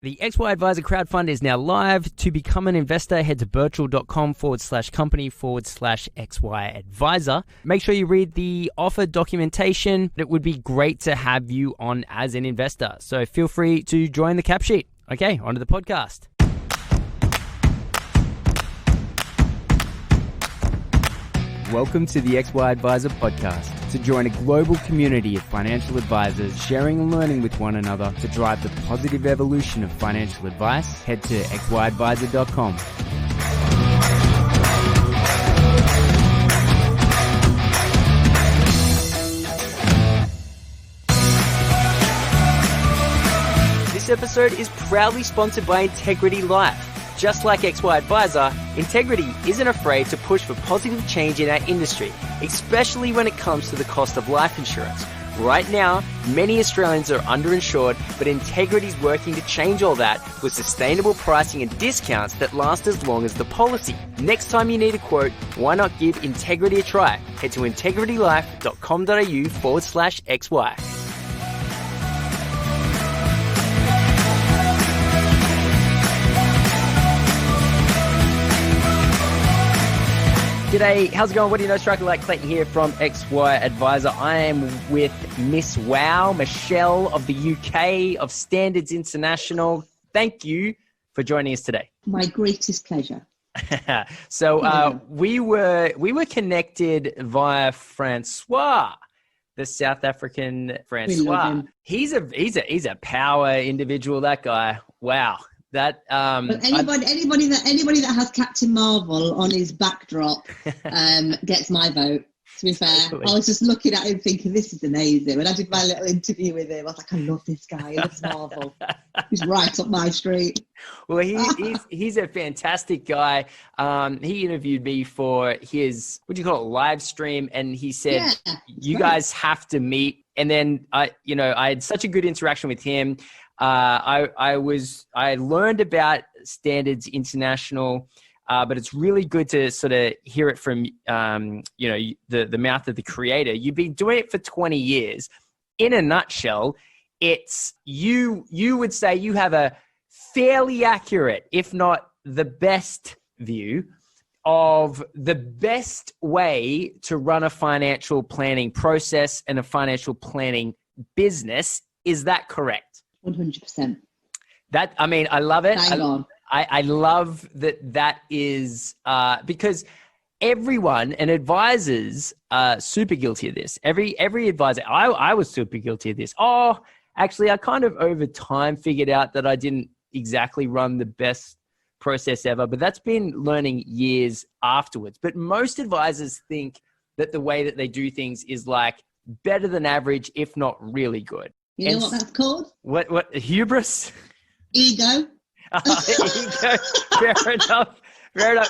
The XY Advisor crowdfund is now live. To become an investor, head to virtual.com/company/XY Advisor. Make sure you read the offer documentation. It would be great to have you on as an investor. So feel free to join the cap sheet. Okay, on to the podcast. Welcome to the XY Advisor podcast. To join a global community of financial advisors sharing and learning with one another to drive the positive evolution of financial advice, head to xyadvisor.com. This episode is proudly sponsored by Integrity Life. Just like XY Advisor, Integrity isn't afraid to push for positive change in our industry, especially when it comes to the cost of life insurance. Right now, many Australians are underinsured, but Integrity is working to change all that with sustainable pricing and discounts that last as long as the policy. Next time you need a quote, why not give Integrity a try? Head to integritylife.com.au/XY. G'day, how's it going? What do you know? Striker like Clayton here from XY Advisor. I am with Miss Wow, Michelle of the UK, of Standards International. Thank you for joining us today. My greatest pleasure. So we were connected via Francois, the South African Francois. He's a power individual. That guy. Wow. That but anybody that has Captain Marvel on his backdrop gets my vote. To be fair, I was just looking at him thinking this is amazing. When I did my little interview with him, I was like, I love this guy. He loves Marvel. He's right up my street. Well, he's a fantastic guy. He interviewed me for his live stream, and he said you guys have to meet. And then I had such a good interaction with him. I learned about Standards International, but it's really good to sort of hear it from, the mouth of the creator. You've been doing it for 20 years. In a nutshell, it's you would say you have a fairly accurate, if not the best view of the best way to run a financial planning process and a financial planning business. Is that correct? 100%. I love it. I love that is because everyone and advisors are super guilty of this. Every advisor, I was super guilty of this. Oh, actually, I kind of over time figured out that I didn't exactly run the best process ever, but that's been learning years afterwards. But most advisors think that the way that they do things is like better than average, if not really good. You know what that's called? What hubris? Ego. Ego. Fair enough.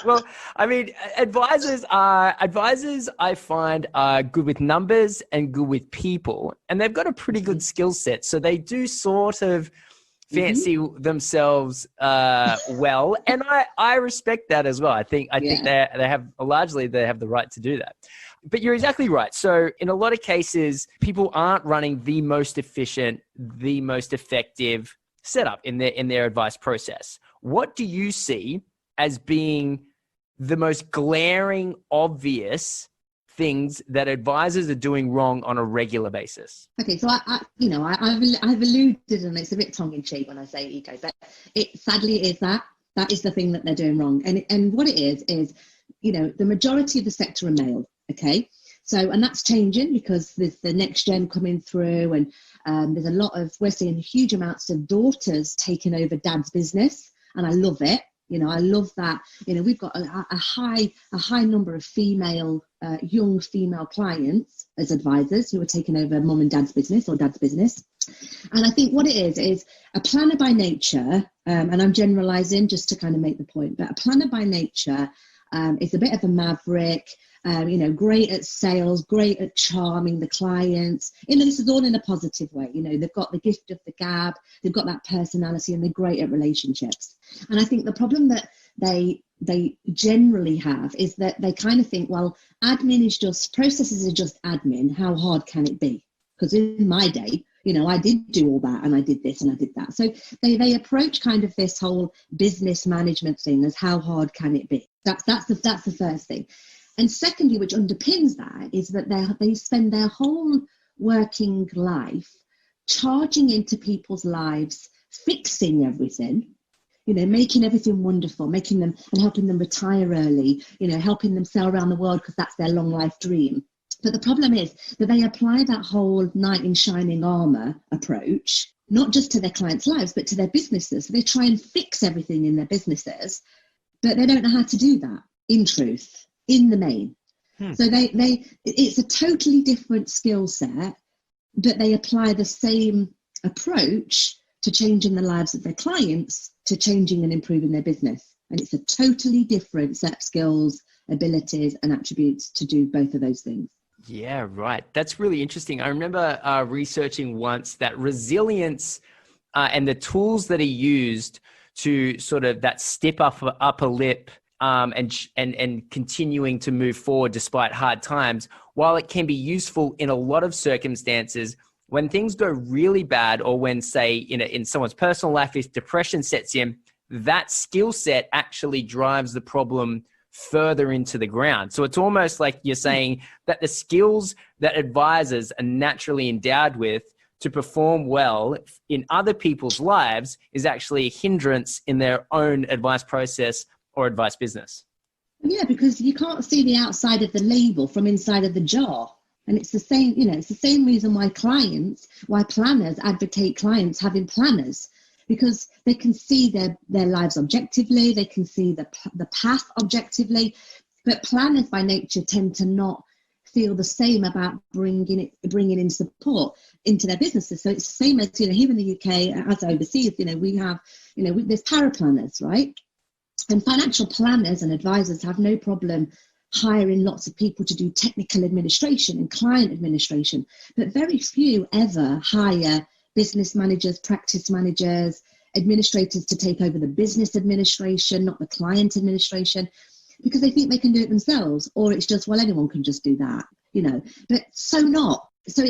Well, I mean, advisors I find are good with numbers and good with people, and they've got a pretty good skill set. So they do sort of fancy themselves well, and I respect that as well. I think they have the right to do that. But you're exactly right. So in a lot of cases, people aren't running the most efficient, the most effective setup in their advice process. What do you see as being the most glaring, obvious things that advisors are doing wrong on a regular basis? Okay, so I've alluded, and it's a bit tongue in cheek when I say ego, but it sadly is that is the thing that they're doing wrong. And what it is the majority of the sector are male. Okay, so and that's changing because there's the next gen coming through, and we're seeing huge amounts of daughters taking over dad's business, and I love it. I love that. We've got a high number of young female clients as advisors who are taking over mum and dad's business or dad's business. And I think what it is a planner by nature, and I'm generalizing just to kind of make the point, but a planner by nature is a bit of a maverick. Great at sales, great at charming the clients. This is all in a positive way. They've got the gift of the gab, they've got that personality, and they're great at relationships. And I think the problem that they generally have is that they kind of think, well, processes are just admin. How hard can it be? Because in my day, I did do all that and I did this and I did that. So they approach kind of this whole business management thing as how hard can it be? That's the first thing. And secondly, which underpins that, is that they spend their whole working life charging into people's lives, fixing everything, making everything wonderful, making them and helping them retire early, helping them sail around the world because that's their long life dream. But the problem is that they apply that whole knight in shining armor approach, not just to their clients' lives, but to their businesses. So they try and fix everything in their businesses, but they don't know how to do that in truth, in the main. So it's a totally different skill set, but they apply the same approach to changing the lives of their clients, to changing and improving their business. And it's a totally different set of skills, abilities and attributes to do both of those things. Yeah, right. That's really interesting. I remember researching once that resilience and the tools that are used to sort of that step upper lip and continuing to move forward despite hard times, while it can be useful in a lot of circumstances, when things go really bad, or when, say, in someone's personal life, if depression sets in, that skill set actually drives the problem further into the ground. So it's almost like you're saying that the skills that advisors are naturally endowed with to perform well in other people's lives is actually a hindrance in their own advice process or advice business. Yeah, because you can't see the outside of the label from inside of the jar. And it's the same, it's the same reason why planners advocate clients having planners, because they can see their lives objectively, they can see the path objectively, but planners by nature tend to not feel the same about bringing in support into their businesses. So it's the same as, here in the UK, as overseas, we have, there's paraplanners, right? And financial planners and advisors have no problem hiring lots of people to do technical administration and client administration, but very few ever hire business managers, practice managers, administrators to take over the business administration, not the client administration, because they think they can do it themselves, or it's just, well, anyone can just do that, but so not. So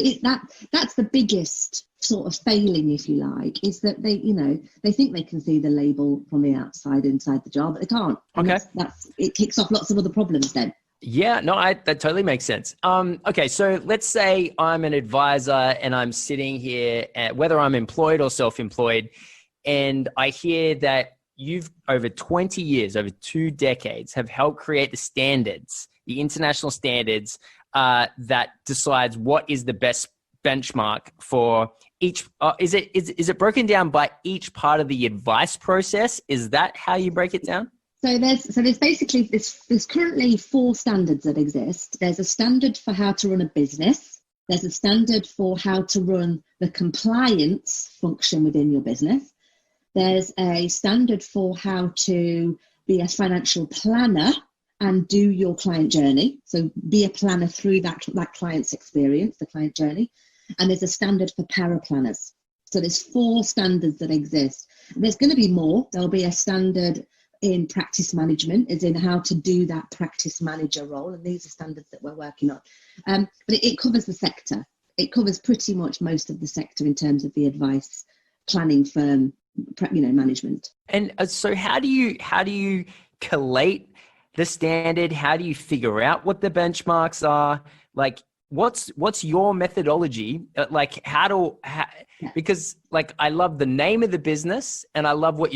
that's the biggest sort of failing, if you like, is that they think they can see the label from the outside inside the jar, but they can't. Okay. That's it kicks off lots of other problems then. Yeah, no, that totally makes sense. Okay, so let's say I'm an advisor and I'm sitting here, whether I'm employed or self-employed, and I hear that you've over 20 years, over 2 decades, have helped create the standards, the international standards that decides what is the best benchmark for each. Is it broken down by each part of the advice process? Is that how you break it down? So there's basically there's currently 4 standards that exist. There's a standard for how to run a business. There's a standard for how to run the compliance function within your business. There's a standard for how to be a financial planner and do your client journey. So be a planner through that client's experience, the client journey. And there's a standard for paraplanners. So there's 4 standards that exist. There's going to be more. There'll be a standard in practice management, as in how to do that practice manager role. And these are standards that we're working on. But it covers the sector. It covers pretty much most of the sector in terms of the advice planning firm, management. And so how do you collate the standard? How do you figure out what the benchmarks are? Like, what's your methodology? Like, because like, I love the name of the business and I love what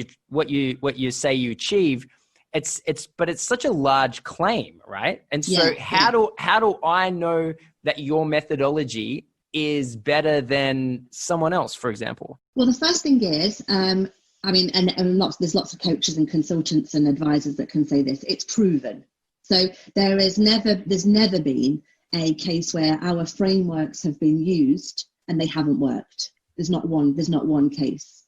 you say you achieve. But it's such a large claim, right? And so how do I know that your methodology is better than someone else, for example? Well, the first thing is, there's lots of coaches and consultants and advisors that can say this. It's proven. So there's never been a case where our frameworks have been used and they haven't worked. There's not one case.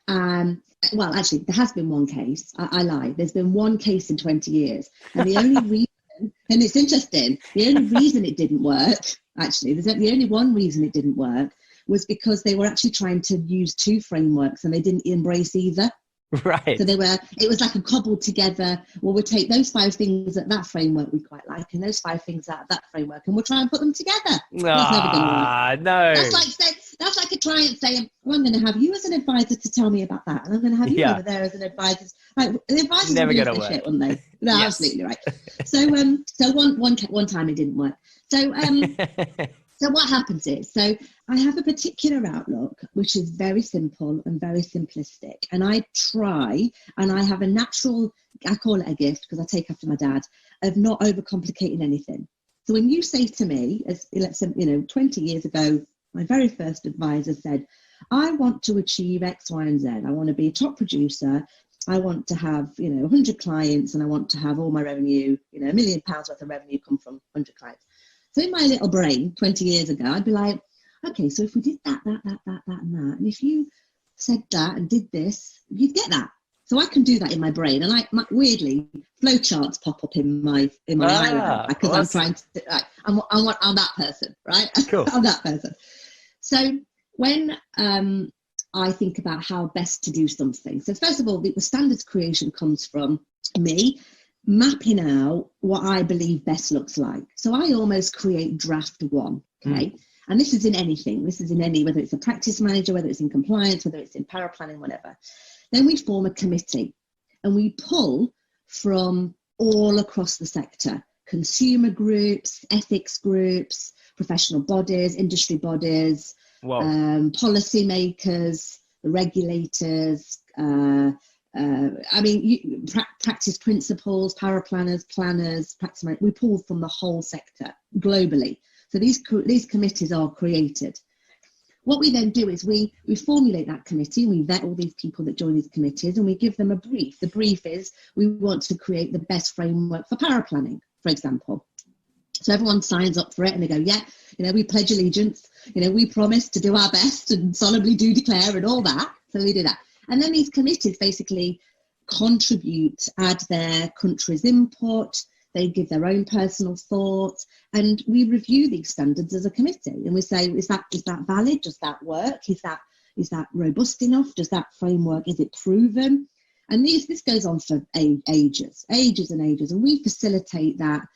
Well, actually, there has been one case. I lie. There's been one case in 20 years. And the only reason, and it's interesting, the only reason it didn't work, actually, the only one reason it didn't work was because they were actually trying to use 2 frameworks and they didn't embrace either. Right. So it was like a cobbled together, well, we'll take those 5 things at that framework we quite like and those 5 things out of that framework and we'll try and put them together. That's never going to work. No. That's like That's like a client saying, well, I'm going to have you as an advisor to tell me about that. And I'm going to have you over there as an advisor. Like, the advisors Never would lose gonna their work. shit, wouldn't they? No, Yes. absolutely right. So one time it didn't work. So so what happens is, so I have a particular outlook, which is very simple and very simplistic. And I try, and I have a natural, I call it a gift because I take after my dad, of not overcomplicating anything. So when you say to me, as let's say, 20 years ago, my very first advisor said, I want to achieve X, Y, and Z. I want to be a top producer. I want to have, 100 clients, and I want to have all my revenue, £1 million worth of revenue come from 100 clients. So in my little brain 20 years ago, I'd be like, okay, so if we did that, and that, and if you said that and did this, you'd get that. So I can do that in my brain. And weirdly, flowcharts pop up in my eye now, because awesome. I'm trying to, I'm that person, right? Cool. I'm that person. So when I think about how best to do something. So first of all, the standards creation comes from me mapping out what I believe best looks like. So I almost create draft one, okay? And this is in anything. This is in whether it's a practice manager, whether it's in compliance, whether it's in power planning, whatever. Then we form a committee and we pull from all across the sector, consumer groups, ethics groups, professional bodies, industry bodies, policy makers, regulators, practice principals, power planners, practice managers. We pull from the whole sector globally. So these committees are created. What we then do is we formulate that committee, we vet all these people that join these committees, and we give them a brief. The brief is we want to create the best framework for power planning, for example. So everyone signs up for it and they go, yeah, we pledge allegiance, we promise to do our best and solemnly do declare and all that. So we do that. And then these committees basically contribute, add their country's input, they give their own personal thoughts, and we review these standards as a committee. And we say, is that valid? Does that work? Is that robust enough? Does that framework, is it proven? And this goes on for ages and ages. And we facilitate that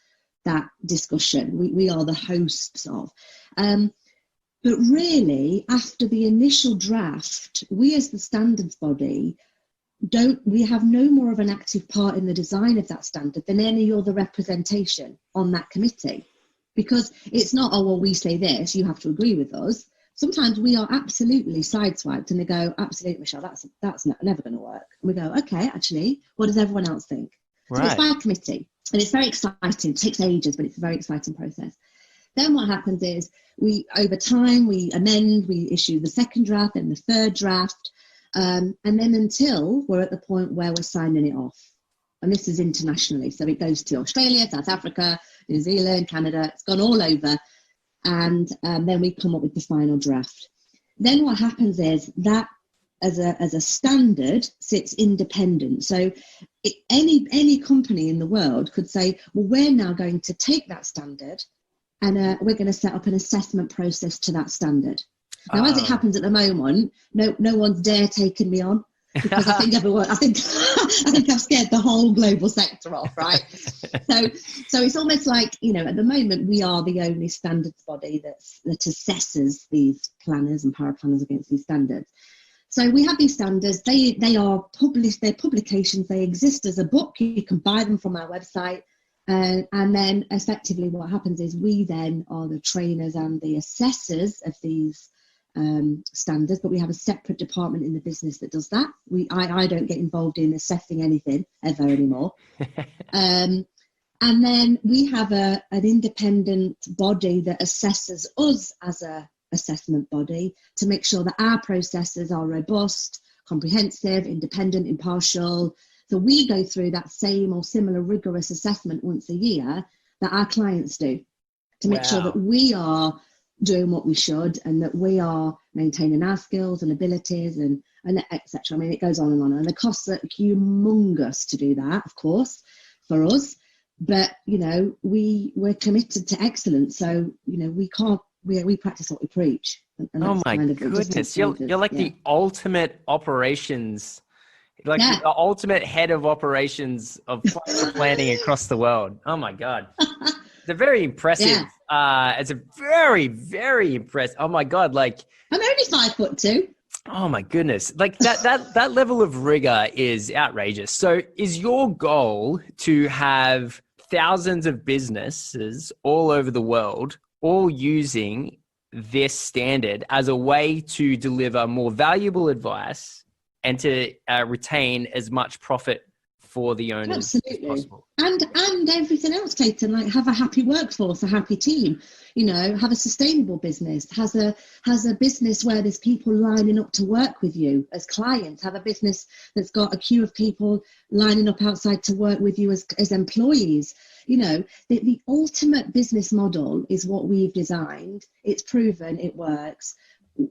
discussion. We are the hosts of. But really, after the initial draft, we as the standards body we have no more of an active part in the design of that standard than any other representation on that committee. Because it's not, oh, well, we say this, you have to agree with us. Sometimes we are absolutely sideswiped and they go, absolutely, Michelle, that's never going to work. And we go, okay, actually, what does everyone else think? Right. So it's by committee. And it's very exciting. It takes ages, but it's a very exciting process. Then what happens is over time, we amend, we issue the second draft and the third draft. And then until we're at the point where we're signing it off. And this is internationally. So it goes to Australia, South Africa, New Zealand, Canada. It's gone all over. And then we come up with the final draft. Then what happens is that as a standard sits independent. So any company in the world could say, well, we're now going to take that standard and we're going to set up an assessment process to that standard. Now, as it happens at the moment, no one's dare taking me on because I think I've scared the whole global sector off, right? So it's almost like, at the moment we are the only standards body that assesses these planners and power planners against these standards. So we have these standards. They are published. They're publications. They exist as a book. You can buy them from our website. And then effectively what happens is we then are the trainers and the assessors of these standards, but we have a separate department in the business that does that. I don't get involved in assessing anything ever anymore. And then we have an independent body that assesses us as a assessment body to make sure that our processes are robust, comprehensive, independent, impartial. So we go through that same or similar rigorous assessment once a year that our clients do to make sure that we are doing what we should and that we are maintaining our skills and abilities and etc. I mean, it goes on. And the costs are humongous to do that, of course, for us. But, we're committed to excellence. So, we practice what we preach. And oh my goodness. You're like the ultimate operations, the ultimate head of operations of planning across the world. Oh my God. They're very impressive. It's a very, very impressive. Oh my God. Like, I'm only 5'2". oh my goodness. Like that level of rigor is outrageous. So is your goal to have thousands of businesses all over the world, all using this standard as a way to deliver more valuable advice and to retain as much profit for the owners as possible? And everything else, Clayton, like have a happy workforce, a happy team, have a sustainable business, has a business where there's people lining up to work with you as clients, have a business that's got a queue of people lining up outside to work with you as employees. The ultimate business model is what we've designed. It's proven, it works.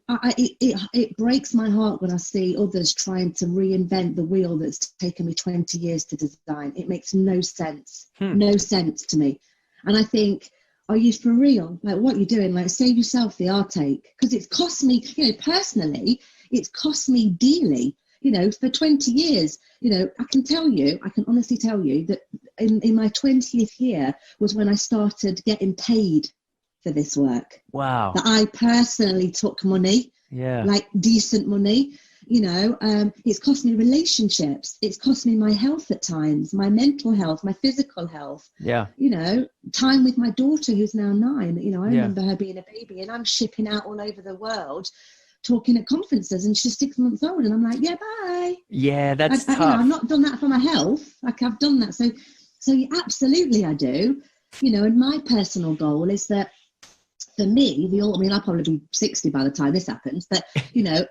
It breaks my heart when I see others trying to reinvent the wheel that's taken me 20 years to design. It makes no sense, no sense to me. And I think, are you for real? Like, what you're doing, like, save yourself the heartache. Because it's cost me, personally, it's cost me dearly, for 20 years. I can honestly tell you that in my 20th year was when I started getting paid for this work. Wow. That I personally took money, like decent money. It's cost me relationships. It's cost me my health at times, my mental health, my physical health. Yeah. Time with my daughter who's now 9. I remember her being a baby and I'm shipping out all over the world talking at conferences and she's 6 months old and I'm like, yeah, bye. Yeah, that's tough. I've not done that for my health. Like I've done that. So absolutely I do. And my personal goal is that for me, I'll probably be 60 by the time this happens, but,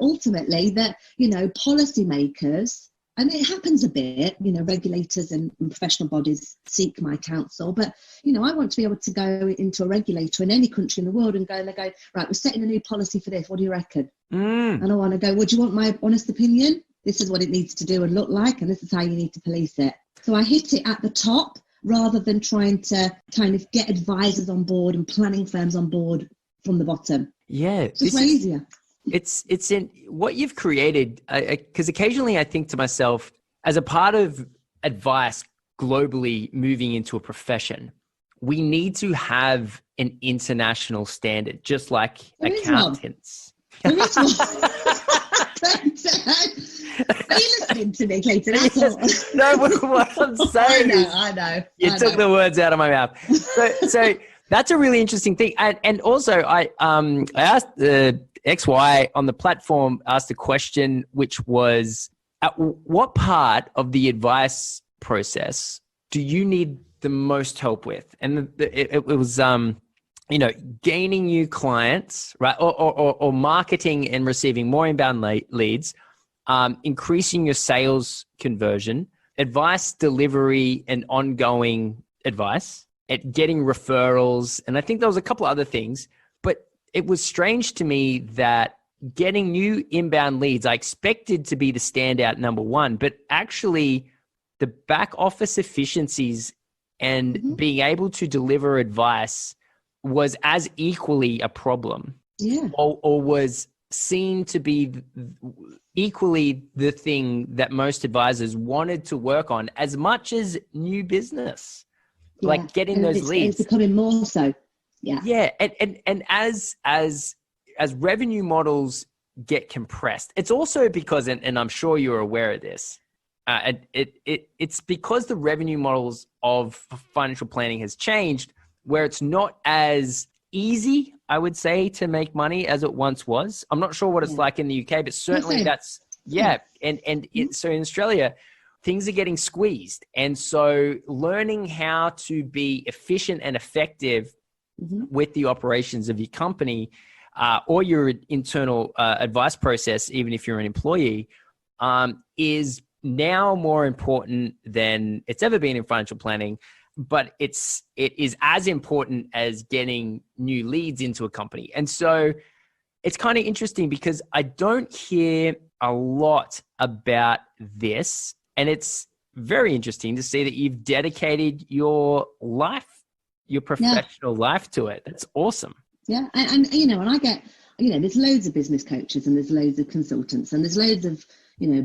ultimately that, policymakers, and it happens a bit, regulators and professional bodies seek my counsel, but, I want to be able to go into a regulator in any country in the world and they go, right, we're setting a new policy for this. What do you reckon? And I want to go, well, do you want my honest opinion? This is what it needs to do and look like, and this is how you need to police it. So I hit it at the top, rather than trying to kind of get advisors on board and planning firms on board from the bottom. Yeah. It's just way easier. It's in what you've created, because occasionally I think to myself, as a part of advice globally moving into a profession, we need to have an international standard, just like accountants. There is one. Are you listening to me, Clayton? Yes. No, what I'm saying I know. You took the words out of my mouth. So that's a really interesting thing. And also, I asked the XY on the platform, asked a question, which was, at what part of the advice process do you need the most help with? And it was, gaining new clients, right? Or marketing and receiving more inbound leads, increasing your sales conversion, advice delivery and ongoing advice, at getting referrals. And I think there was a couple of other things, but it was strange to me that getting new inbound leads, I expected to be the standout number one, but actually the back office efficiencies and being able to deliver advice was as equally a problem, or was seen to be equally the thing that most advisors wanted to work on as much as new business, like getting those leads. It's becoming more so. Yeah. And as revenue models get compressed, it's also because, and I'm sure you're aware of this, it's because the revenue models of financial planning has changed, where it's not as easy, I would say, to make money as it once was. I'm not sure what it's like in the UK, but certainly that's, so in Australia, things are getting squeezed. And so learning how to be efficient and effective with the operations of your company or your internal advice process, even if you're an employee, is now more important than it's ever been in financial planning. But it is as important as getting new leads into a company. And so it's kind of interesting because I don't hear a lot about this. And it's very interesting to see that you've dedicated your life, your professional life to it. That's awesome. Yeah. And and I get, there's loads of business coaches and there's loads of consultants and there's loads of,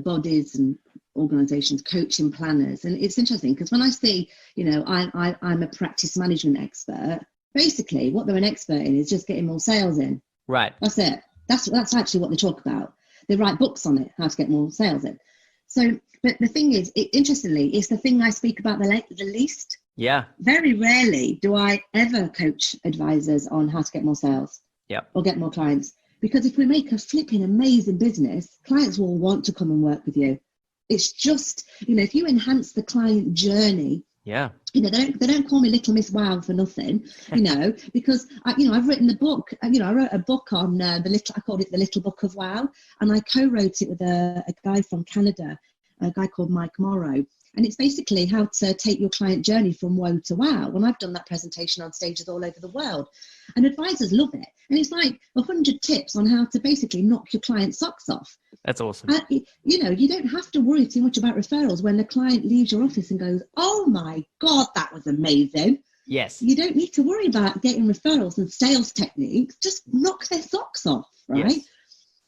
bodies and organizations, coaching planners. And it's interesting because when I say, I'm a practice management expert, basically what they're an expert in is just getting more sales in. Right. That's it. That's actually what they talk about. They write books on it, how to get more sales in. So, but the thing is, interestingly, it's the thing I speak about the least. Yeah. Very rarely do I ever coach advisors on how to get more sales. Yeah. Or get more clients. Because if we make a flipping amazing business, clients will want to come and work with you. It's just, if you enhance the client journey, yeah, they don't call me Little Miss Wow for nothing, because I've written a book. I wrote a book on I called it The Little Book of Wow, and I co-wrote it with a guy from Canada, a guy called Mike Morrow. And it's basically how to take your client journey from woe to wow. And I've done that presentation on stages all over the world. And advisors love it. And it's like 100 tips on how to basically knock your client's socks off. That's awesome. You don't have to worry too much about referrals when the client leaves your office and goes, oh my God, that was amazing. Yes. You don't need to worry about getting referrals and sales techniques. Just knock their socks off, right? Yes.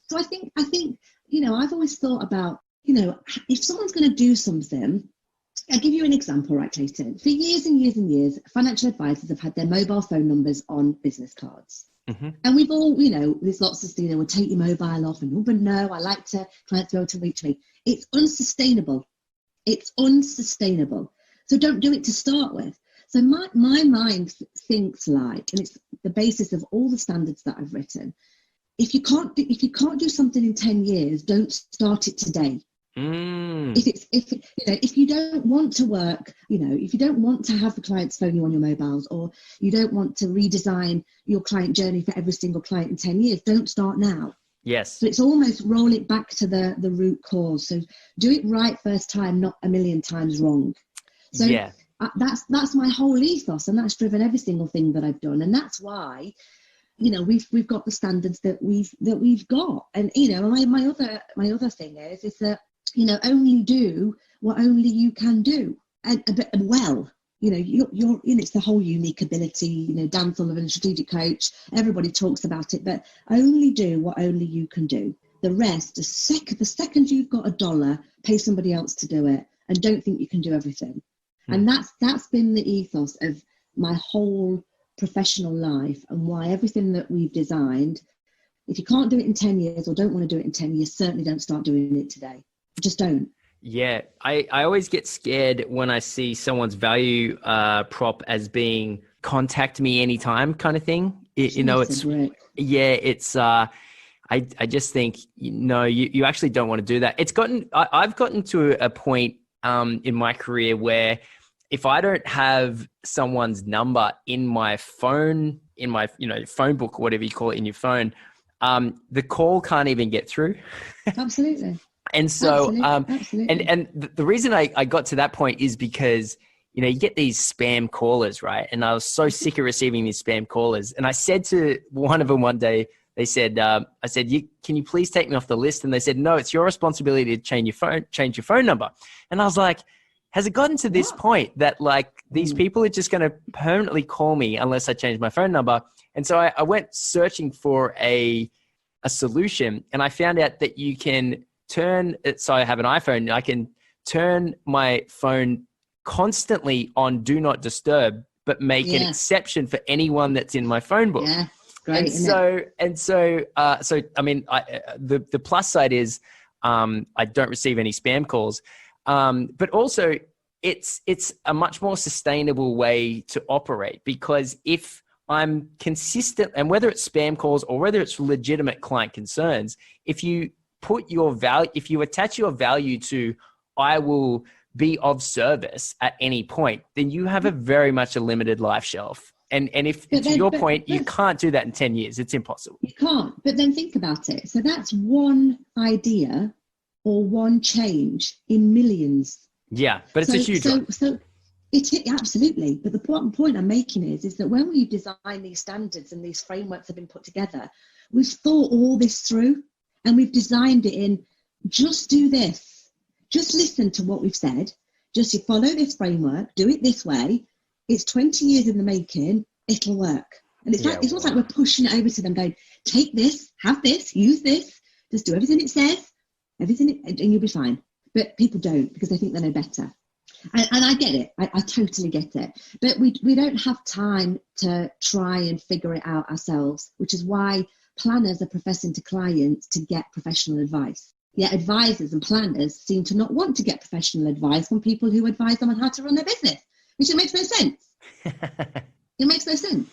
So I think, I've always thought about, if someone's going to do something, I'll give you an example, right, Clayton? For years and years and years, financial advisors have had their mobile phone numbers on business cards. Mm-hmm. And we've all, there's lots of, we'll take your mobile off and, but no, I like clients to be able to reach me. It's unsustainable. It's unsustainable. So don't do it to start with. So my mind thinks like, and it's the basis of all the standards that I've written. If you can't do something in 10 years, don't start it today. If you don't want to work, if you don't want to have the clients phone you on your mobiles, or you don't want to redesign your client journey for every single client in 10 years, don't start now. Yes. So it's almost roll it back to the root cause. So do it right first time, not a million times wrong. So yeah. That's my whole ethos, and that's driven every single thing that I've done. And that's why, we've got the standards that we've got. And, my other thing is that, only do what only you can do, and well. You're it's the whole unique ability. Dan Sullivan, strategic coach, everybody talks about it, but only do what only you can do. The rest, the second you've got $1, pay somebody else to do it, and don't think you can do everything. And that's been the ethos of my whole professional life, and why everything that we've designed, if you can't do it in 10 years or don't want to do it in 10 years, certainly don't start doing it today. Just don't. Yeah, I always get scared when I see someone's value prop as being contact me anytime kind of thing. I just think, you actually don't want to do that. I've gotten to a point in my career where if I don't have someone's number in my phone, phone book, or whatever you call it in your phone, the call can't even get through. Absolutely. And so, Absolutely. And the reason I got to that point is because, you get these spam callers, right? And I was so sick of receiving these spam callers. And I said to one of them one day, they said, can you please take me off the list? And they said, no, it's your responsibility to change your phone number. And I was like, has it gotten to this point that these people are just going to permanently call me unless I change my phone number? And so I went searching for a solution, and I found out that you can so I have an iPhone, I can turn my phone constantly on Do Not Disturb, but make an exception for anyone that's in my phone book. Yeah, great. So I mean, the plus side is I don't receive any spam calls, but also it's a much more sustainable way to operate, because if I'm consistent, and whether it's spam calls or whether it's legitimate client concerns, if you attach your value to, I will be of service at any point, then you have a very much a limited life shelf. And if to your point, you can't do that in 10 years, it's impossible. You can't, but then think about it. So that's one idea or one change in millions. Yeah, but it's a huge one. So absolutely. But the point I'm making is that when we design these standards and these frameworks have been put together, we've thought all this through. And we've designed it in, just do this. Just listen to what we've said. Just you follow this framework, do it this way. It's 20 years in the making, it'll work. And it's almost like we're pushing it over to them, going, take this, have this, use this, just do everything it says, and you'll be fine. But people don't, because they think they know better. And I get it. I totally get it. But we don't have time to try and figure it out ourselves, which is why planners are professing to clients to get professional advice. Yet advisors and planners seem to not want to get professional advice from people who advise them on how to run their business, which it makes no sense. It makes no sense.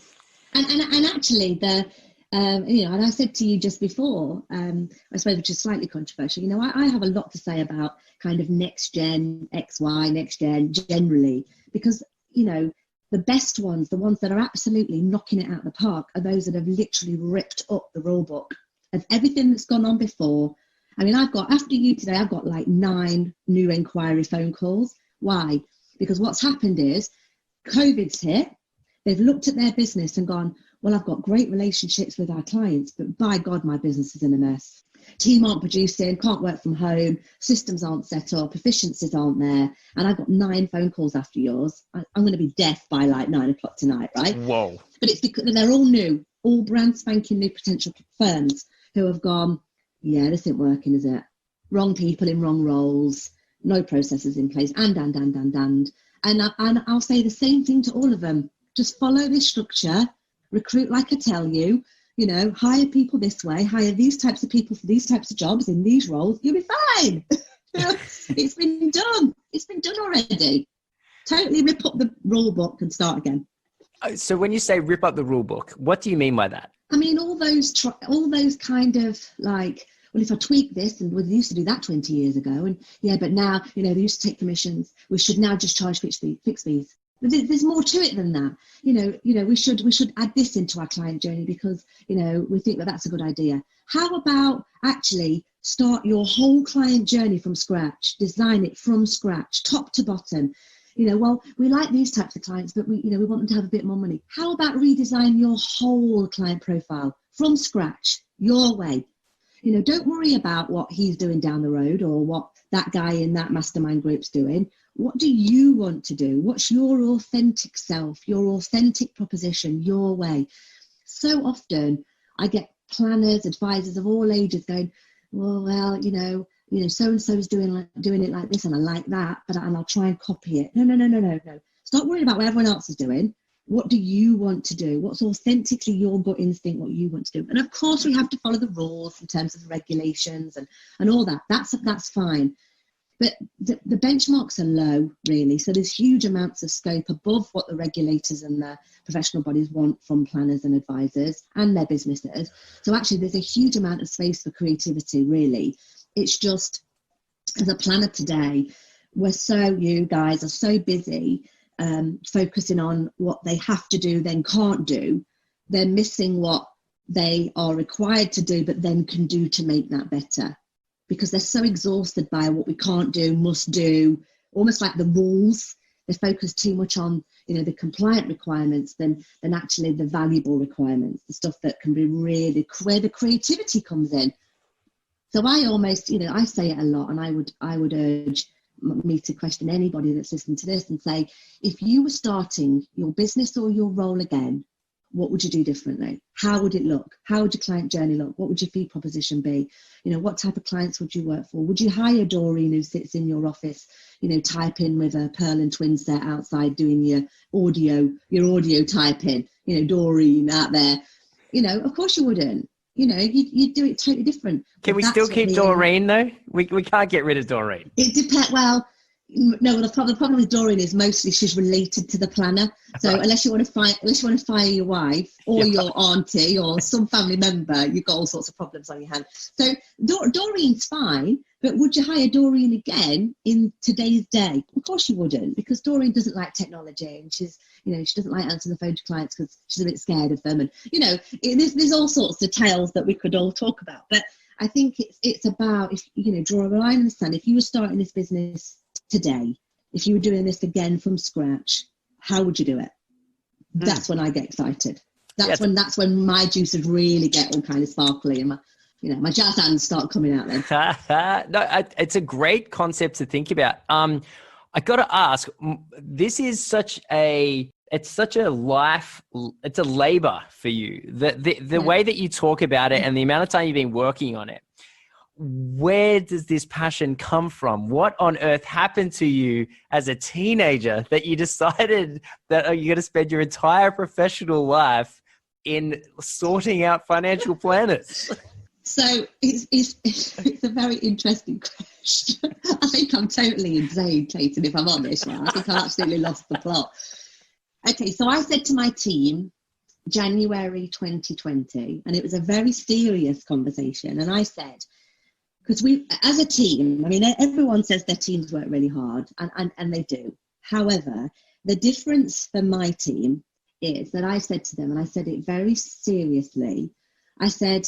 And actually, and I said to you just before, I suppose, which is slightly controversial, I have a lot to say about kind of next gen, XY, next gen generally, because, the best ones, the ones that are absolutely knocking it out of the park, are those that have literally ripped up the rule book of everything that's gone on before. I mean, after you today, I've got like 9 new inquiry phone calls. Why? Because what's happened is COVID's hit. They've looked at their business and gone, well, I've got great relationships with our clients, but by God, my business is in a mess. Team aren't producing, can't work from home, systems aren't set up, efficiencies aren't there. And I've got 9 phone calls after yours. I'm going to be deaf by like 9 o'clock tonight, right? Whoa. But it's because they're all new, all brand spanking new potential firms who have gone, yeah, this isn't working, is it? Wrong people in wrong roles, no processes in place, and. And I'll say the same thing to all of them. Just follow this structure, recruit like I tell you, hire people this way, hire these types of people for these types of jobs in these roles, you'll be fine. It's been done. It's been done already. Totally rip up the rule book and start again. So when you say rip up the rule book, what do you mean by that? I mean, all those kind of like, well, if I tweak this, and we used to do that 20 years ago, and yeah, but now, they used to take commissions. We should now just charge fixed fees. But there's more to it than that. We should add this into our client journey because, we think that that's a good idea. How about actually start your whole client journey from scratch, design it from scratch, top to bottom? Well, we like these types of clients, but we want them to have a bit more money. How about redesign your whole client profile from scratch, your way? Don't worry about what he's doing down the road or what that guy in that mastermind group's doing. What do you want to do? What's your authentic self, your authentic proposition, your way? So often I get planners, advisors of all ages going, well, so-and-so is doing it like this and I like that, and I'll try and copy it. No. Stop worrying about what everyone else is doing. What do you want to do? What's authentically your gut instinct, what you want to do? And of course we have to follow the rules in terms of regulations and all that. That's fine. But the benchmarks are low, really. So there's huge amounts of scope above what the regulators and the professional bodies want from planners and advisors and their businesses. So actually there's a huge amount of space for creativity, really. It's just, as a planner today, you guys are so busy focusing on what they have to do, then can't do. They're missing what they are required to do, but then can do to make that better. Because they're so exhausted by what we can't do, must do, almost like the rules. They focus too much on, the compliant requirements than actually the valuable requirements, the stuff that can be really, where the creativity comes in. So I almost, I say it a lot, and I would urge me to question anybody that's listening to this and say, if you were starting your business or your role again, what would you do differently? How would it look? How would your client journey look? What would your fee proposition be? What type of clients would you work for? Would you hire Doreen who sits in your office, typing with a Pearl and Twin set outside doing your audio typing, Doreen out there? Of course you wouldn't. You'd do it totally different. Can we still keep Doreen though? We can't get rid of Doreen. It depends. Well, no. The problem with Doreen is mostly she's related to the planner. So right. unless you want to fire your wife or your auntie or some family member, you've got all sorts of problems on your hands. So Doreen's fine, but would you hire Doreen again in today's day? Of course you wouldn't, because Doreen doesn't like technology, and she doesn't like answering the phone to clients because she's a bit scared of them. And there's all sorts of tales that we could all talk about. But I think it's about, if draw a line in the sand. If you were starting this business today, if you were doing this again from scratch, how would you do it? That's when I get excited. That's when my juices really get all kind of sparkly and my jazz hands start coming out then. No, it's a great concept to think about. I got to ask, this is such a labor for you. The way that you talk about it and the amount of time you've been working on it. where does this passion come from? What on earth happened to you as a teenager that you decided that you're going to spend your entire professional life in sorting out financial planners? So it's a very interesting question. I think I'm totally insane, Clayton, if I'm honest. Right? I think I absolutely lost the plot. Okay, so I said to my team, January 2020, and it was a very serious conversation. And I said, because we, as a team, I mean, everyone says their teams work really hard, and they do. However, the difference for my team is that I said to them, and I said it very seriously, I said,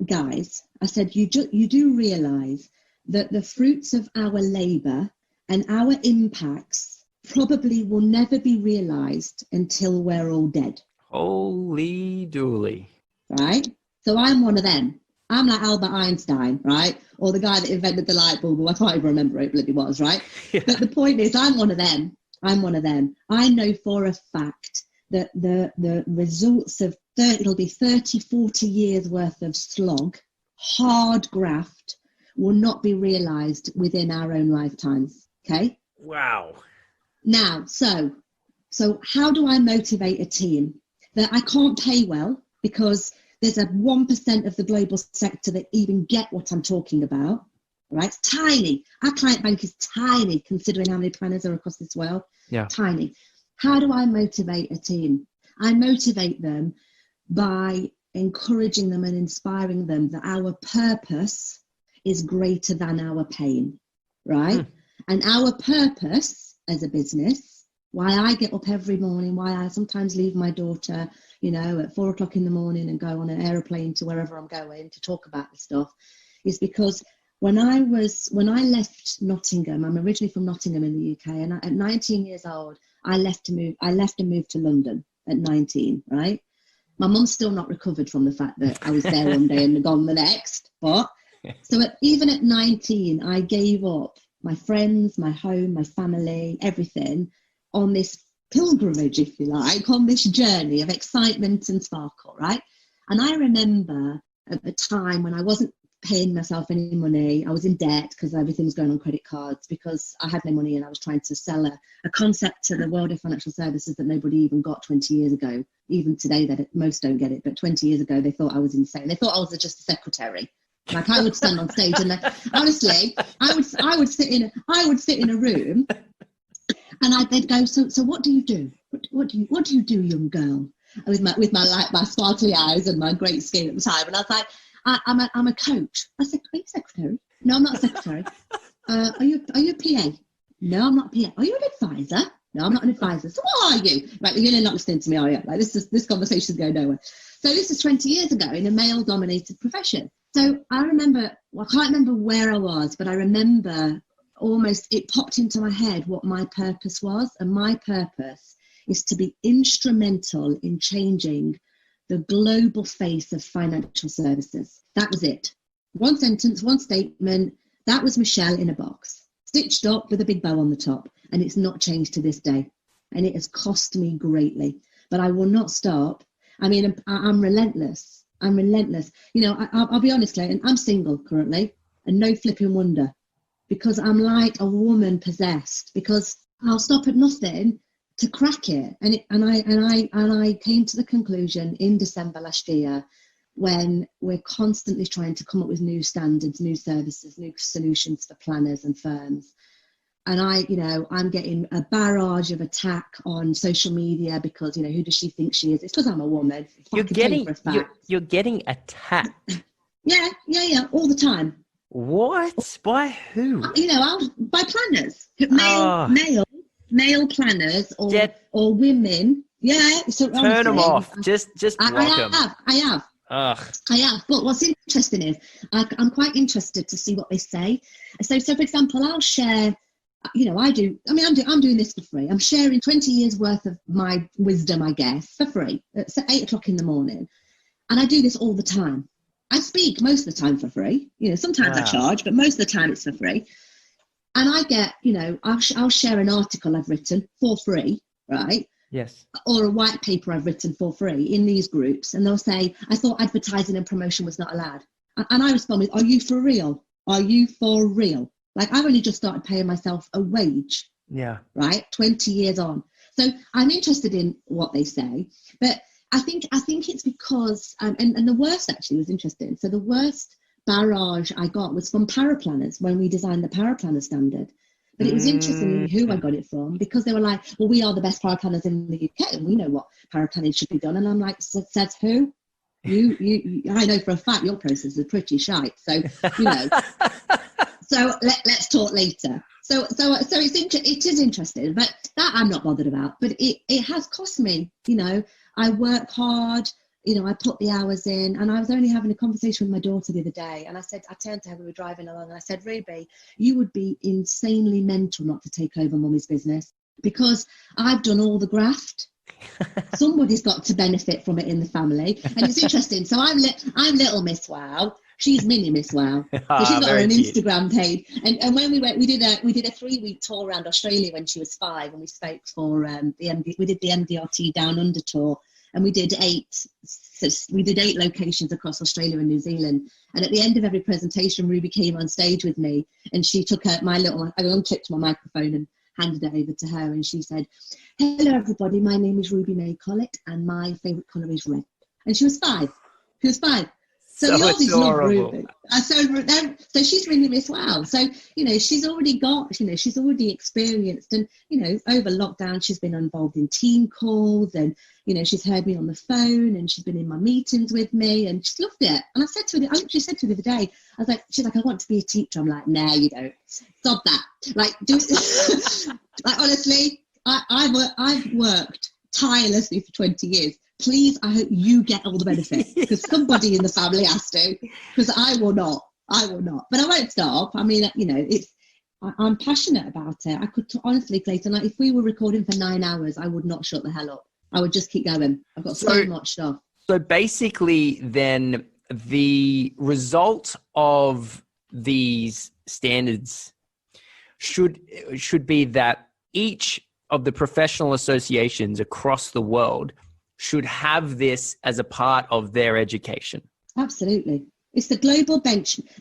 guys, I said, you do realise that the fruits of our labour and our impacts probably will never be realised until we're all dead. Holy dooly. Right? So I'm one of them. I'm like Albert Einstein, right? Or the guy that invented the light bulb. Well, I can't even remember what it bloody was, right? Yeah. But the point is, I'm one of them. I know for a fact that the results of it'll be 30, 40 years worth of slog, hard graft, will not be realised within our own lifetimes. Okay? Wow. Now, so how do I motivate a team? That I can't pay well because there's a 1% of the global sector that even get what I'm talking about, right? It's tiny. Our client bank is tiny considering how many planners are across this world. Yeah. Tiny. How do I motivate a team? I motivate them by encouraging them and inspiring them that our purpose is greater than our pain, right? And our purpose as a business, why I get up every morning, why I sometimes leave my daughter, at 4 o'clock in the morning and go on an aeroplane to wherever I'm going to talk about this stuff, is because when I left Nottingham, I'm originally from Nottingham in the UK, and at 19 years old, I left and moved to London at 19, right? My mum's still not recovered from the fact that I was there one day and gone the next, but so even at 19, I gave up my friends, my home, my family, everything, on this pilgrimage, if you like, on this journey of excitement and sparkle, right? And I remember at the time when I wasn't paying myself any money, I was in debt because everything was going on credit cards because I had no money, and I was trying to sell a concept to the world of financial services that nobody even got 20 years ago. Even today, that most don't get it, but 20 years ago, they thought I was insane. They thought I was just a secretary. Like I would stand on stage and honestly, I would sit in a room. And they'd go, so what do you do? What do you do, young girl? With my sparkly eyes and my great skin at the time. And I was like, I'm a coach. I said, are you a secretary? No, I'm not a secretary. Are you a PA? No, I'm not a PA. Are you an advisor? No, I'm not an advisor. So what are you? Right, you're not listening to me, are you? Like this conversation's going nowhere. So this is 20 years ago in a male-dominated profession. So I remember, I can't remember where I was, but I remember almost it popped into my head what my purpose was. And my purpose is to be instrumental in changing the global face of financial services. That was it. One sentence, one statement. That was Michelle in a box, stitched up with a big bow on the top. And it's not changed to this day. And it has cost me greatly. But I will not stop. I mean, I'm relentless. I'm relentless. I'll be honest, Clayton, I'm single currently, and no flipping wonder. Because I'm like a woman possessed, because I'll stop at nothing to crack it. And I came to the conclusion in December last year, when we're constantly trying to come up with new standards, new services, new solutions for planners and firms. And I'm getting a barrage of attack on social media because, who does she think she is? It's because I'm a woman. You're getting attacked. Yeah, all the time. What? By who? By planners, male planners or women. Yeah. So turn them off. Just block them. I have. Ugh. I have. But what's interesting is I'm quite interested to see what they say. So for example, I'll share. I'm doing this for free. I'm sharing 20 years worth of my wisdom, I guess, for free at 8 o'clock in the morning. And I do this all the time. I speak most of the time for free. Sometimes I charge, but most of the time it's for free. And I get, I'll share an article I've written for free, right? Yes. Or a white paper I've written for free in these groups. And they'll say, I thought advertising and promotion was not allowed. And I respond with, are you for real? Are you for real? Like, I've only just started paying myself a wage. Yeah. Right. 20 years on. So I'm interested in what they say, but I think it's because, and the worst actually was interesting. So the worst barrage I got was from paraplanners when we designed the paraplanner standard. But it was interesting who I got it from, because they were like, well, we are the best paraplanners in the UK and we know what paraplanning should be done. And I'm like, says who? You I know for a fact your process is pretty shite. So, you know, so let's talk later. So it is interesting, but that I'm not bothered about. But it has cost me, you know. I work hard, you know, I put the hours in, and I was only having a conversation with my daughter the other day, and I turned to her, we were driving along, and I said, Ruby, you would be insanely mental not to take over Mummy's business, because I've done all the graft. Somebody's got to benefit from it in the family. And it's interesting. So I'm little Miss Wow. She's mini Miss Wow. So she's got her own Instagram page. And when we went, we did a 3-week tour around Australia when she was 5, and we spoke for we did the MDRT Down Under tour, and we did 8 locations across Australia and New Zealand. And at the end of every presentation, Ruby came on stage with me, and she took I unclipped my microphone and handed it over to her, and she said, hello everybody, my name is Ruby May Collett and my favourite colour is red. And she was 5. So we always love Ruby. So she's really Miss Wow. So, you know, she's already experienced, and, you know, over lockdown, she's been involved in team calls, and, you know, she's heard me on the phone, and she's been in my meetings with me, and she's loved it. And I literally said to her the other day, she's like, I want to be a teacher. I'm like, no, you don't. Stop that. Like, like, honestly, I've worked tirelessly for 20 years. Please, I hope you get all the benefit, because somebody in the family has to, because I will not, but I won't stop. I mean, you know, I'm passionate about it. I could honestly, Clayton, like, if we were recording for 9 hours, I would not shut the hell up. I would just keep going. I've got so much stuff. So basically then the result of these standards should be that each of the professional associations across the world should have this as a part of their education. Absolutely. It's the global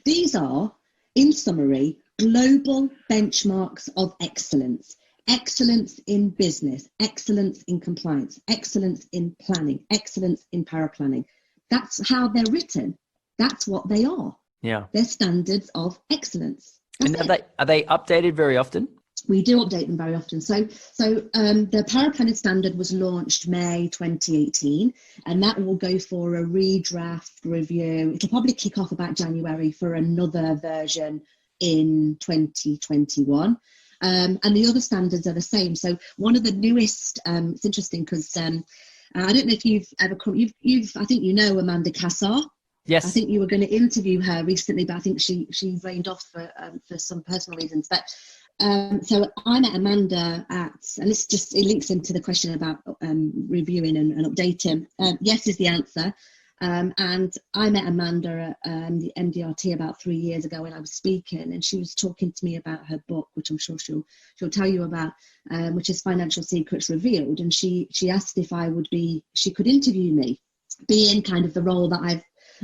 These are, in summary, global benchmarks of excellence. Excellence in business, excellence in compliance, excellence in planning, excellence in paraplanning. That's how they're written. That's what they are. Yeah. They're standards of excellence. And are they updated very often? We do update them very often. So the paraplanning standard was launched May 2018, and that will go for a redraft review. It'll probably kick off about January for another version in 2021. And the other standards are the same. So one of the newest, it's interesting because I don't know if you've ever come, I think you know Amanda Cassar. Yes. I think you were going to interview her recently, but I think she rained off for some personal reasons. But so I met Amanda and it links into the question about reviewing and updating. Yes is the answer. And I met Amanda at the MDRT about 3 years ago when I was speaking, and she was talking to me about her book, which I'm sure she'll tell you about, which is Financial Secrets Revealed. And she asked if she could interview me, being kind of the role that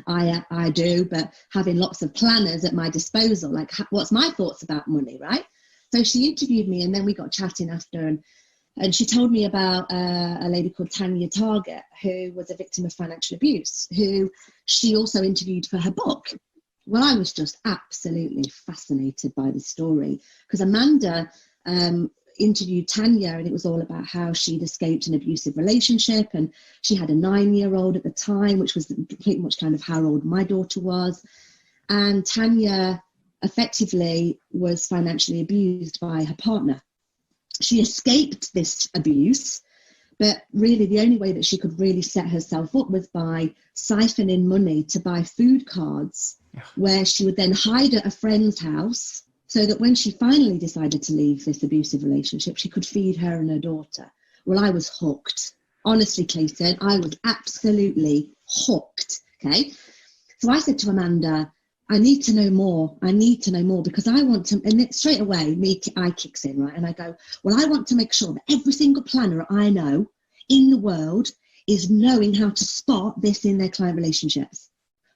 I do, but having lots of planners at my disposal, like what's my thoughts about money, right? So she interviewed me, and then we got chatting after, and she told me about a lady called Tanya Target, who was a victim of financial abuse, who she also interviewed for her book. Well, I was just absolutely fascinated by the story, because Amanda interviewed Tanya, and it was all about how she'd escaped an abusive relationship, and she had a 9-year-old at the time, which was pretty much kind of how old my daughter was. And Tanya effectively was financially abused by her partner. She escaped this abuse, but really the only way that she could really set herself up was by siphoning money to buy food cards, where she would then hide at a friend's house, so that when she finally decided to leave this abusive relationship, she could feed her and her daughter. Well, I was hooked. Honestly, Clayton, I was absolutely hooked, okay? So I said to Amanda, I need to know more, because I want to, and it, straight away, I kicks in, right? And I go, well, I want to make sure that every single planner I know in the world is knowing how to spot this in their client relationships.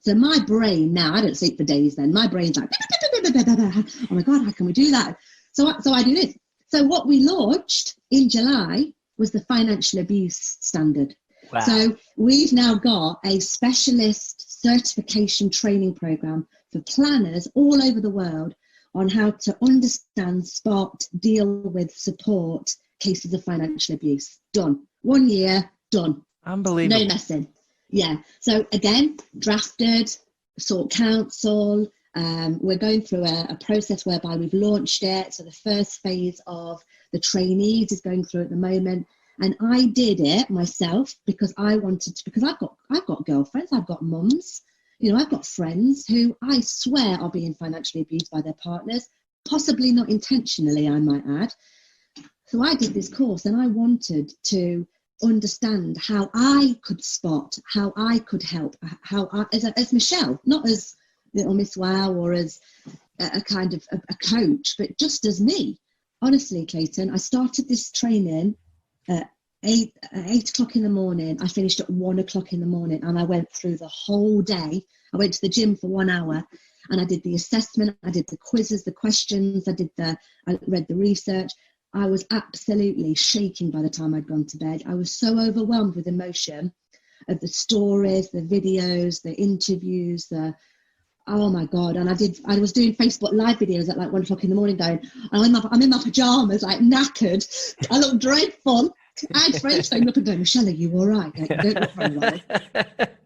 So my brain now, I don't sleep for days then. My brain's like, oh my God, how can we do that? So I do this. So what we launched in July was the financial abuse standard. Wow. So we've now got a specialist certification training program for planners all over the world on how to understand, spot, deal with, support cases of financial abuse. Done. 1 year, done. Unbelievable. No messing. Yeah. So again, drafted, sought counsel. We're going through a process whereby we've launched it. So the first phase of the trainees is going through at the moment. And I did it myself because I wanted to, because I've got girlfriends, I've got mums, I've got friends who I swear are being financially abused by their partners, possibly not intentionally, I might add. So I did this course and I wanted to understand how I could spot, how I could help, as Michelle, not as little Miss Wow or as a kind of a coach, but just as me. Honestly, Clayton, I started this training at 8 o'clock in the morning. I finished at 1 o'clock in the morning, and I went through the whole day. I went to the gym for 1 hour and I did the assessment, I did the quizzes, the questions, I read the research. I was absolutely shaking by the time I'd gone to bed. I was so overwhelmed with emotion of the stories, the videos, the interviews, oh my God. And I was doing Facebook Live videos at like 1 o'clock in the morning going, I'm in my pajamas, like knackered. I look dreadful. I had friends phone up and go, Michelle, are you all right? Like, you don't look very well.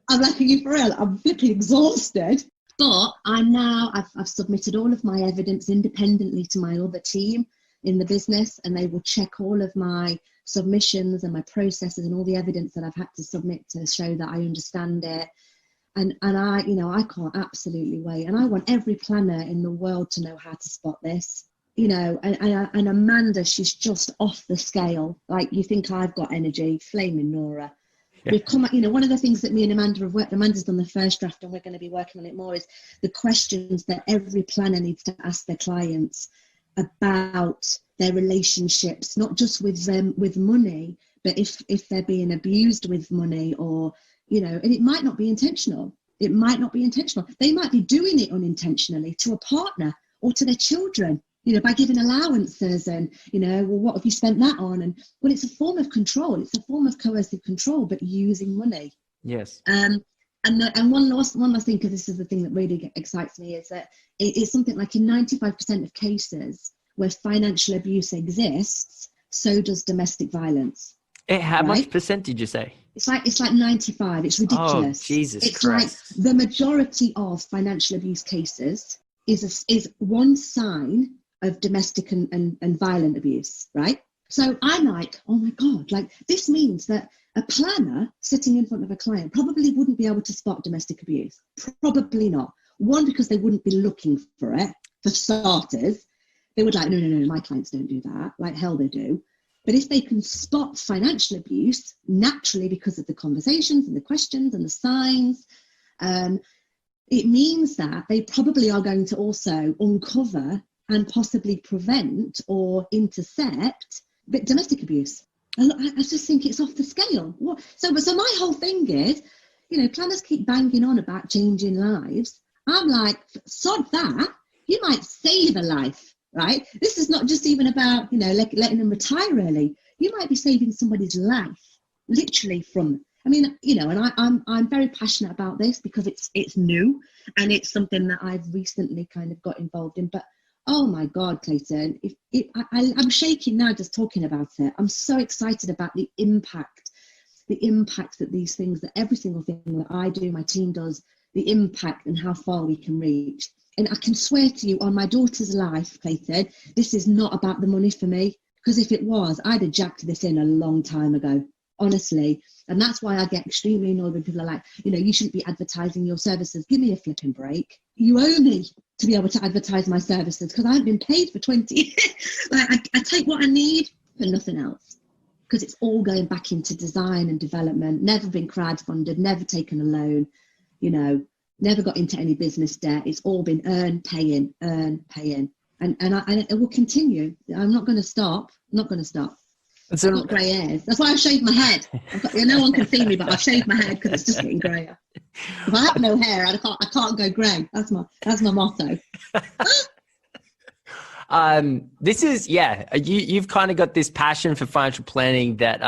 I'm like, are you for real? I'm flipping exhausted. But I've submitted all of my evidence independently to my other team in the business, and they will check all of my submissions and my processes and all the evidence that I've had to submit to show that I understand it. And I can't absolutely wait. And I want every planner in the world to know how to spot this. And Amanda, she's just off the scale. Like, you think I've got energy, flaming Nora. Yeah. We've come, one of the things that me and Amanda have worked, Amanda's done the first draft and we're going to be working on it more, is the questions that every planner needs to ask their clients about their relationships, not just with them, with money, but if they're being abused with money, or, and it might not be intentional. It might not be intentional. They might be doing it unintentionally to a partner or to their children, by giving allowances and, well, what have you spent that on? And well, it's a form of control. It's a form of coercive control, but using money. Yes. And one last thing, because this is the thing that really excites me, is that it's something like in 95% of cases where financial abuse exists, so does domestic violence. How much percent did you say? It's like 95. It's ridiculous. Oh, Jesus it's Christ. Like the majority of financial abuse cases is one sign of domestic and violent abuse, right? So I'm like, oh my God, like this means that a planner sitting in front of a client probably wouldn't be able to spot domestic abuse. Probably not. One, because they wouldn't be looking for it, for starters. They would like, no, my clients don't do that. Like hell they do. But if they can spot financial abuse naturally because of the conversations and the questions and the signs, it means that they probably are going to also uncover and possibly prevent or intercept domestic abuse. And I just think it's off the scale. So my whole thing is, planners keep banging on about changing lives. I'm like, sod that. You might save a life, right? This is not just even about, letting them retire early. You might be saving somebody's life, literally from, and I'm very passionate about this because it's new and it's something that I've recently kind of got involved in. But oh my God, Clayton, I'm shaking now just talking about it. I'm so excited about the impact that these things, that every single thing that I do, my team does, the impact and how far we can reach. And I can swear to you on my daughter's life, Clayton, this is not about the money for me. Because if it was, I'd have jacked this in a long time ago, honestly. And that's why I get extremely annoyed when people are like, you shouldn't be advertising your services. Give me a flipping break. You owe me to be able to advertise my services because I haven't been paid for 20 years. Like, I take what I need for nothing else, because it's all going back into design and development, never been crowdfunded, never taken a loan, never got into any business debt. It's all been earn, pay in. And it will continue. I'm not going to stop. I've got grey hairs. That's why I've shaved my head. No one can see me, but I've shaved my head because it's just getting greyer. If I have no hair, I can't go grey. That's my motto. This is, you've kind of got this passion for financial planning that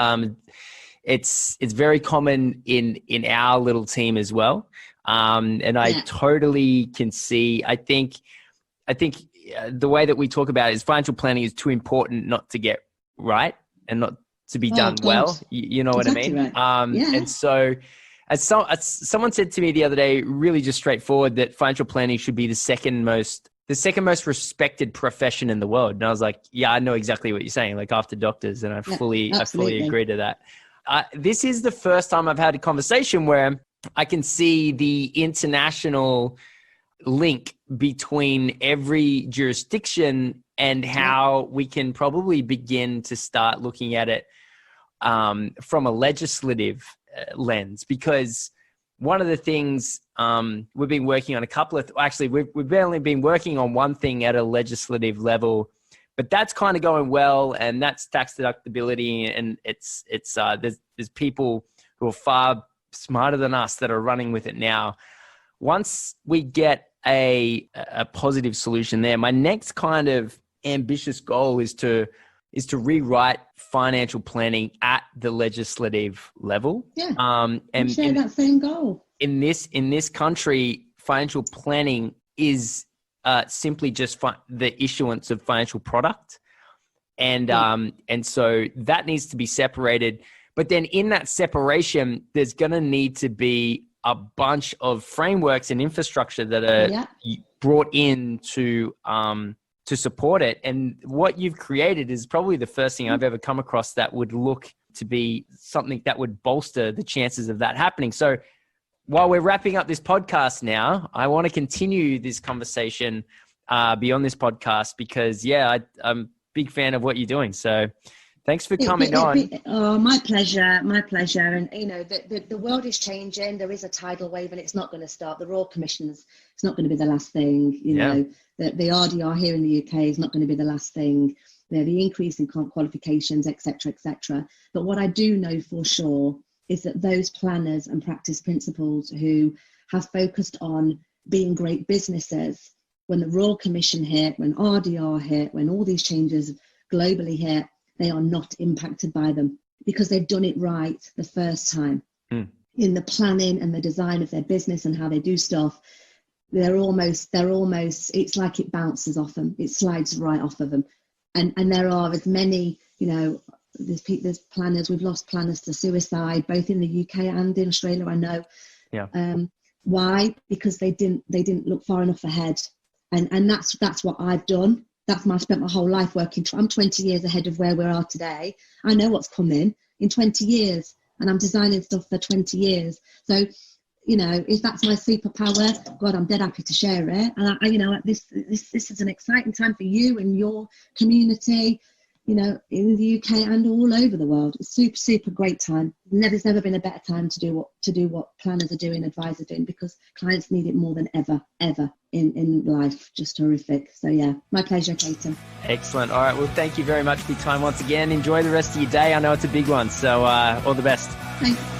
it's very common in our little team as well. And I totally can see, I think the way that we talk about it is financial planning is too important not to get right and not to be done well. You know exactly what I mean? Right. And so as someone said to me the other day, really just straightforward, that financial planning should be the second most respected profession in the world. And I was like, yeah, I know exactly what you're saying, like after doctors. And I fully agree to that. This is the first time I've had a conversation where I can see the international link between every jurisdiction and how we can probably begin to start looking at it from a legislative lens. Because one of the things we've been working on we've only been working on one thing at a legislative level, but that's kind of going well, and that's tax deductibility. And there's people who are far smarter than us that are running with it now. Once we get a positive solution there, my next kind of ambitious goal is to rewrite financial planning at the legislative level. Yeah, and share that same goal. In this country, financial planning is simply just the issuance of financial product, and so that needs to be separated. But then in that separation, there's going to need to be a bunch of frameworks and infrastructure that are brought in to support it. And what you've created is probably the first thing I've ever come across that would look to be something that would bolster the chances of that happening. So while we're wrapping up this podcast now, I want to continue this conversation beyond this podcast because, I'm a big fan of what you're doing. So thanks for coming on. My pleasure. And, the world is changing. There is a tidal wave and it's not going to stop. The Royal Commissioners, it's not going to be the last thing. The RDR here in the UK is not going to be the last thing. The increase in qualifications, et cetera. But what I do know for sure is that those planners and practice principals who have focused on being great businesses, when the Royal Commission hit, when RDR hit, when all these changes globally hit, they are not impacted by them because they've done it right the first time. In the planning and the design of their business and how they do stuff. They're almost, it's like it bounces off them. It slides right off of them. And there are as many, there's planners, we've lost planners to suicide, both in the UK and in Australia, I know. Yeah. Why? Because they didn't look far enough ahead. And that's what I've done. I spent my whole life working. I'm 20 years ahead of where we are today. I know what's coming in 20 years and I'm designing stuff for 20 years. So, if that's my superpower, God, I'm dead happy to share it. And this is an exciting time for you and your community, in the UK and all over the world. It's super great time. There's never been a better time to do what planners are doing, advisors are doing, because clients need it more than ever in life. Just horrific. So yeah, my pleasure, Clayton. Excellent. All right. Well, thank you very much for your time once again. Enjoy the rest of your day. I know it's a big one. So all the best. Thanks.